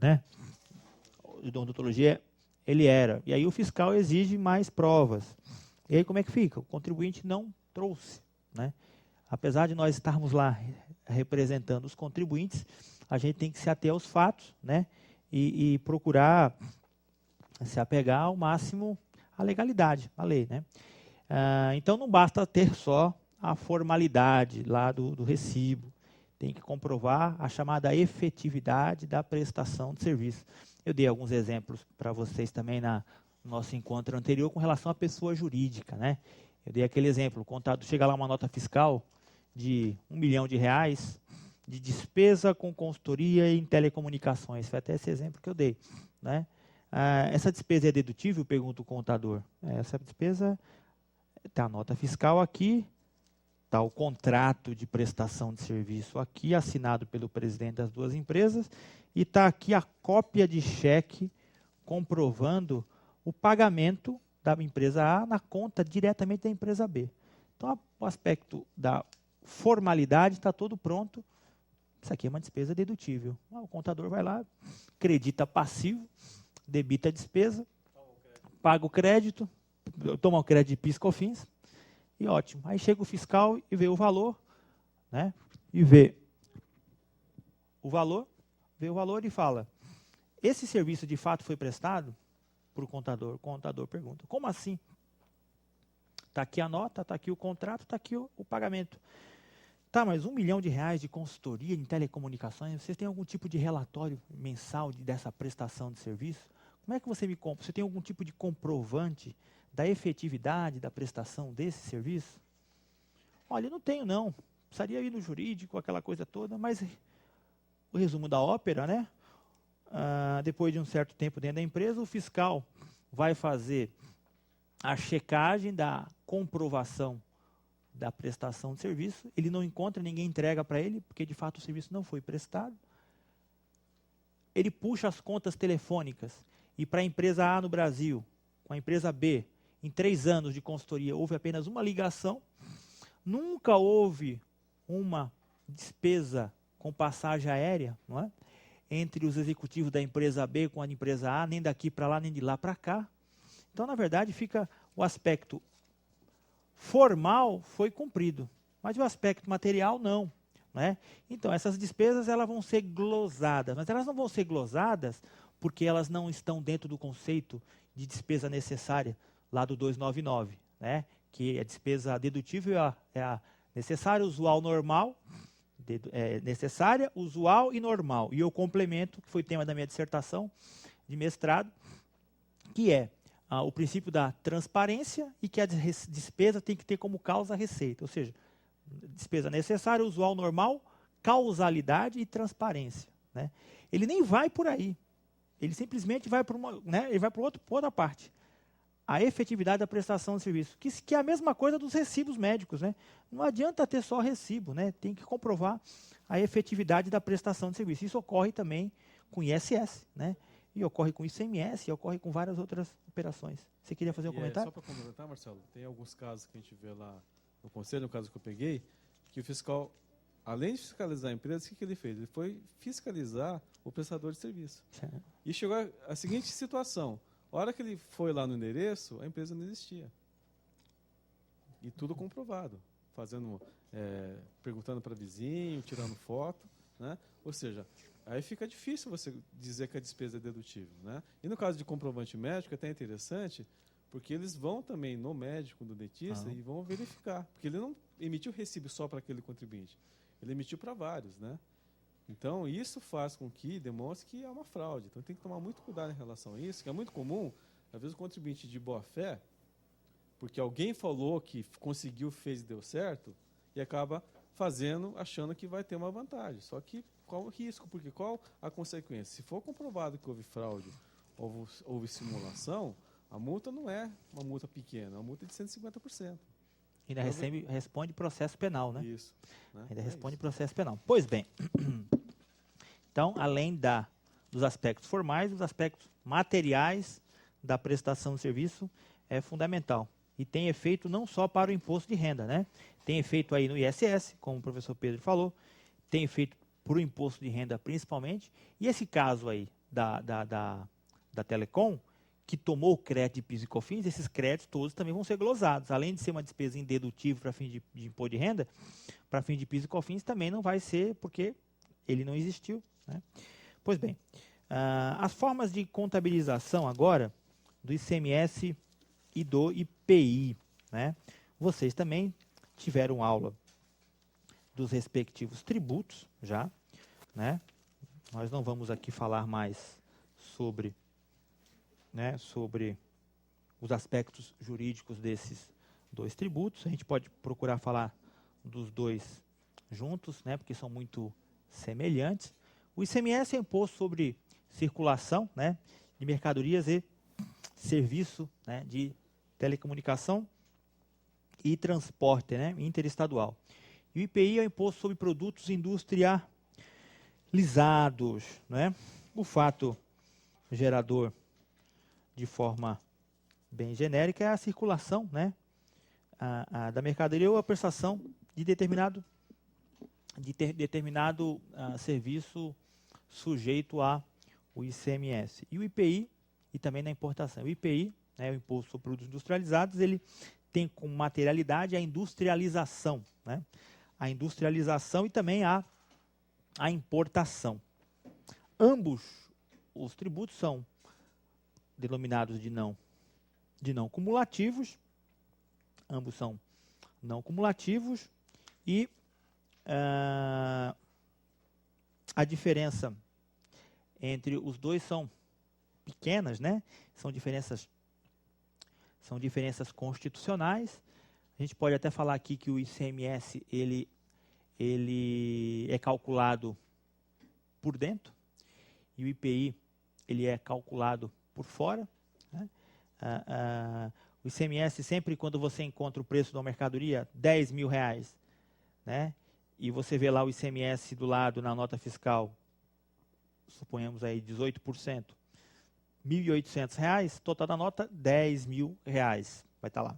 né, de odontologia, ele era. E aí o fiscal exige mais provas. E aí como é que fica? O contribuinte não trouxe, né? Apesar de nós estarmos lá representando os contribuintes, a gente tem que se ater aos fatos, né? E procurar se apegar ao máximo à legalidade, à lei, né? Então não basta ter só a formalidade lá do recibo, tem que comprovar a chamada efetividade da prestação de serviço. Eu dei alguns exemplos para vocês também no nosso encontro anterior com relação à pessoa jurídica, né? Eu dei aquele exemplo, o contador chega lá uma nota fiscal de R$ 1 milhão de despesa com consultoria em telecomunicações. Foi até esse exemplo que eu dei, né? Essa despesa é dedutível? Pergunta o contador. Essa despesa está a nota fiscal aqui, está o contrato de prestação de serviço aqui, assinado pelo presidente das duas empresas, e está aqui a cópia de cheque comprovando o pagamento da empresa A na conta diretamente da empresa B. Então, o aspecto da formalidade está todo pronto. Isso aqui é uma despesa dedutível. O contador vai lá, acredita passivo, debita a despesa, paga o crédito, toma o crédito de PIS/COFINS, e ótimo. Aí chega o fiscal e vê o valor, né? E vê o valor e fala, esse serviço de fato foi prestado para o contador? O contador pergunta, como assim? Está aqui a nota, está aqui o contrato, está aqui o pagamento. Tá, mas R$ 1 milhão de consultoria em telecomunicações, vocês têm algum tipo de relatório mensal dessa prestação de serviço? Como é que você me compra? Você tem algum tipo de comprovante da efetividade da prestação desse serviço? Olha, eu não tenho não. Precisaria ir no jurídico, aquela coisa toda, mas o resumo da ópera, né? Depois de um certo tempo dentro da empresa, o fiscal vai fazer a checagem da comprovação da prestação de serviço, ele não encontra, ninguém entrega para ele, porque de fato o serviço não foi prestado. Ele puxa as contas telefônicas e para a empresa A no Brasil, com a empresa B, em 3 anos de consultoria, houve apenas uma ligação, nunca houve uma despesa com passagem aérea, não é? Entre os executivos da empresa B com a empresa A, nem daqui para lá, nem de lá para cá. Então, na verdade, fica o aspecto formal foi cumprido, mas o aspecto material não, né? Então, essas despesas elas vão ser glosadas, mas elas não vão ser glosadas porque elas não estão dentro do conceito de despesa necessária lá do 299, né? Que a despesa dedutível é a necessária, usual, normal, necessária, usual e normal. E eu complemento, que foi tema da minha dissertação de mestrado, que é o princípio da transparência e que a despesa tem que ter como causa a receita. Ou seja, despesa necessária, usual, normal, causalidade e transparência, né? Ele nem vai por aí. Ele simplesmente vai para outra parte. A efetividade da prestação de serviço, que é a mesma coisa dos recibos médicos, né? Não adianta ter só recibo, né? Tem que comprovar a efetividade da prestação de serviço. Isso ocorre também com ISS, né? E ocorre com ICMS, e ocorre com várias outras operações. Você queria fazer um comentário? Só para complementar, Marcelo, tem alguns casos que a gente vê lá no conselho, no caso que eu peguei, que o fiscal, além de fiscalizar a empresa, o que ele fez? Ele foi fiscalizar o prestador de serviço. Certo. E chegou a seguinte situação. A hora que ele foi lá no endereço, a empresa não existia. E tudo comprovado. Perguntando para vizinho, tirando foto, né? Ou seja, aí fica difícil você dizer que a despesa é dedutível, né? E no caso de comprovante médico, é até interessante, porque eles vão também no médico, no dentista, e vão verificar. Porque ele não emitiu recibo só para aquele contribuinte. Ele emitiu para vários, né? Então, isso faz com que demonstre que é uma fraude. Então, tem que tomar muito cuidado em relação a isso, que é muito comum, às vezes, o contribuinte de boa fé, porque alguém falou que conseguiu, fez e deu certo, e acaba fazendo, achando que vai ter uma vantagem. Só que qual o risco? Porque qual a consequência? Se for comprovado que houve fraude, houve simulação, a multa não é uma multa pequena, é uma multa de 150%. Ainda responde processo penal, né? Isso. Né? Ainda responde processo penal. Pois bem, então, além dos aspectos formais, os aspectos materiais da prestação de serviço é fundamental. E tem efeito não só para o imposto de renda, né? Tem efeito aí no ISS, como o professor Pedro falou, tem efeito para o imposto de renda principalmente. E esse caso aí da Telecom, que tomou o crédito de PIS e COFINS, esses créditos todos também vão ser glosados. Além de ser uma despesa indedutível para fim de imposto de renda, para fim de PIS e COFINS também não vai ser, porque ele não existiu, né? Pois bem, as formas de contabilização agora do ICMS e do IPI, né? Vocês também tiveram aula dos respectivos tributos já, né? Nós não vamos aqui falar mais sobre os aspectos jurídicos desses dois tributos. A gente pode procurar falar dos dois juntos, né, porque são muito semelhantes. O ICMS é imposto sobre circulação, né, de mercadorias e serviço, né, de telecomunicação e transporte, né, interestadual. E o IPI é o imposto sobre produtos industrializados, né? O fato gerador, de forma bem genérica, é a circulação, né, da mercadoria ou a prestação de determinado serviço sujeito ao ICMS. E o IPI, e também na importação. O IPI, né, o Imposto sobre Produtos Industrializados, ele tem como materialidade a industrialização, né? A industrialização e também a importação. Ambos os tributos são denominados de não cumulativos, ambos são não cumulativos, e a diferença entre os dois são pequenas, né? São diferenças constitucionais. A gente pode até falar aqui que o ICMS ele é calculado por dentro e o IPI ele é calculado por fora, né? O ICMS, sempre quando você encontra o preço de uma mercadoria, R$10.000, né? E você vê lá o ICMS do lado na nota fiscal, suponhamos aí 18%, R$1.800, total da nota R$10.000, vai estar lá.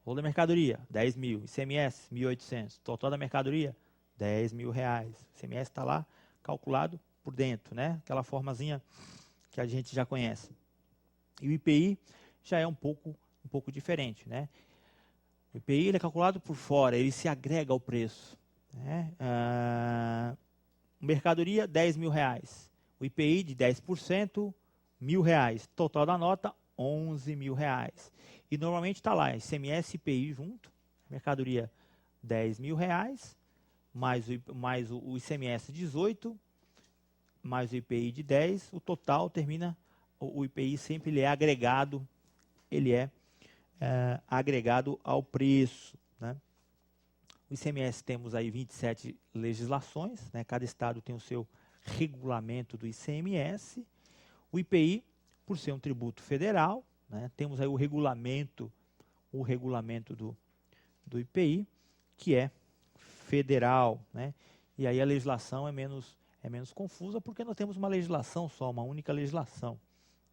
Valor da mercadoria, 10 mil. ICMS, 1.800. Total da mercadoria, R$10.000. ICMS está lá calculado por dentro, né? Aquela formazinha que a gente já conhece. E o IPI já é um pouco diferente, né? O IPI ele é calculado por fora, ele se agrega ao preço, né? Mercadoria, R$10.000. O IPI de 10%, R$1.000. Total da nota, R$11.000. E normalmente está lá, ICMS e IPI junto, mercadoria R$10.000, mais o ICMS 18, mais o IPI de 10, o total termina, o IPI sempre ele é agregado, agregado ao preço, né? O ICMS temos aí 27 legislações, né? Cada estado tem o seu regulamento do ICMS. O IPI, por ser um tributo federal, né, temos aí o regulamento do IPI, que é federal, né? E aí a legislação é menos confusa, porque nós temos uma legislação só, uma única legislação,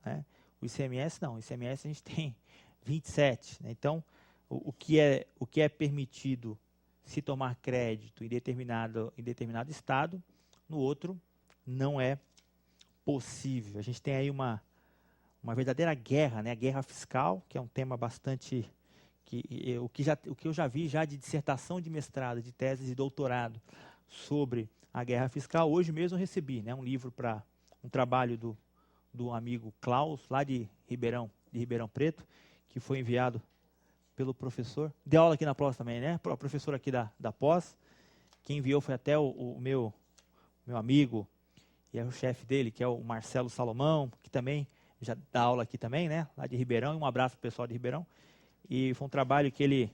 né? O ICMS não, o ICMS a gente tem 27, né? Então, o que é permitido se tomar crédito em determinado estado, no outro não é possível. A gente tem aí uma verdadeira guerra, né? A guerra fiscal, que é um tema bastante o que eu já vi já de dissertação de mestrado, de tese de doutorado sobre a guerra fiscal. Hoje mesmo eu recebi, né, um livro para um trabalho do amigo Klaus, lá de Ribeirão Preto, que foi enviado pelo professor. Deu aula aqui na pós também, né? O professor aqui da pós. Quem enviou foi até o meu amigo e é o chefe dele, que é o Marcelo Salomão, que também já dá aula aqui também, né? Lá de Ribeirão. E um abraço para o pessoal de Ribeirão. E foi um trabalho que ele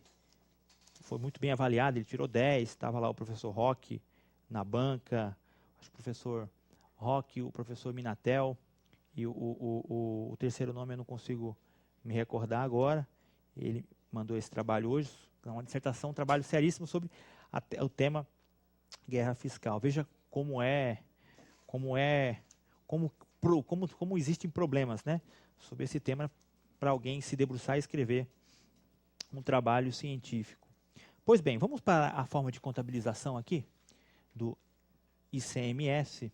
foi muito bem avaliado, ele tirou 10, estava lá o professor Roque na banca, acho que o professor Roque, o professor Minatel, e o terceiro nome eu não consigo me recordar agora. Ele mandou esse trabalho hoje, é uma dissertação, um trabalho seríssimo sobre o tema guerra fiscal. Veja como existem problemas, né, sobre esse tema para alguém se debruçar e escrever um trabalho científico. Pois bem, vamos para a forma de contabilização aqui ICMS,